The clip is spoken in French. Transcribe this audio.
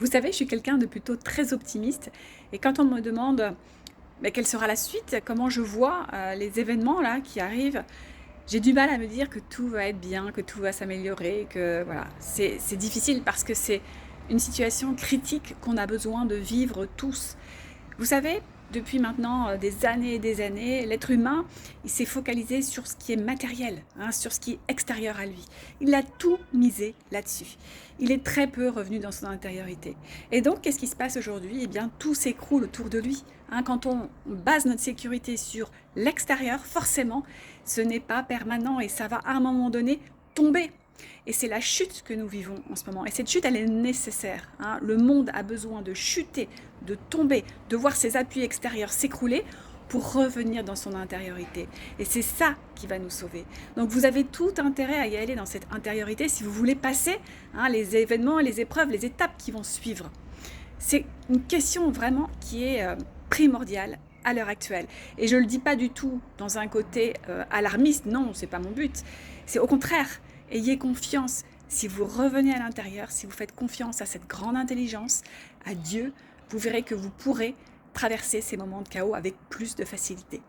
Vous savez, je suis quelqu'un de plutôt très optimiste et quand on me demande, quelle sera la suite, comment je vois, les événements là qui arrivent, j'ai du mal à me dire que tout va être bien, que tout va s'améliorer, que voilà. C'est difficile parce que c'est une situation critique qu'on a besoin de vivre tous. Vous savez, depuis maintenant, des années et des années, l'être humain, il s'est focalisé sur ce qui est matériel, hein, sur ce qui est extérieur à lui. Il a tout misé là-dessus. Il est très peu revenu dans son intériorité. Et donc, qu'est-ce qui se passe aujourd'hui? Eh bien, tout s'écroule autour de lui, hein. Quand on base notre sécurité sur l'extérieur, forcément, ce n'est pas permanent et ça va à un moment donné tomber. Et c'est la chute que nous vivons en ce moment. Et cette chute, elle est nécessaire, hein. Le monde a besoin de chuter, de tomber, de voir ses appuis extérieurs s'écrouler pour revenir dans son intériorité. Et c'est ça qui va nous sauver. Donc vous avez tout intérêt à y aller dans cette intériorité si vous voulez passer, hein, les événements, les épreuves, les étapes qui vont suivre. C'est une question vraiment qui est primordiale à l'heure actuelle. Et je ne le dis pas du tout dans un côté alarmiste, non, c'est pas mon but. C'est au contraire, ayez confiance. Si vous revenez à l'intérieur, si vous faites confiance à cette grande intelligence, à Dieu, vous verrez que vous pourrez traverser ces moments de chaos avec plus de facilité.